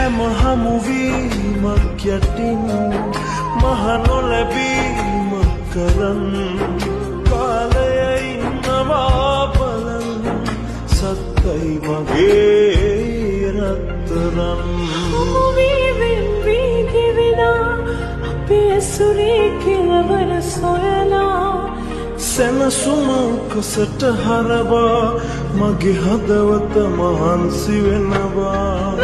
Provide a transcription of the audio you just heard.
හැම හමුවීමක් යටින් මහ නොලැබීම කරන් කාලය ඉන්නවා බලන් සත්තයි මගේ රත්තරන් සුරීකිලවර සොයලා සැනසුමකසට හරවා මගේ හදවත මහන්සි වෙනවා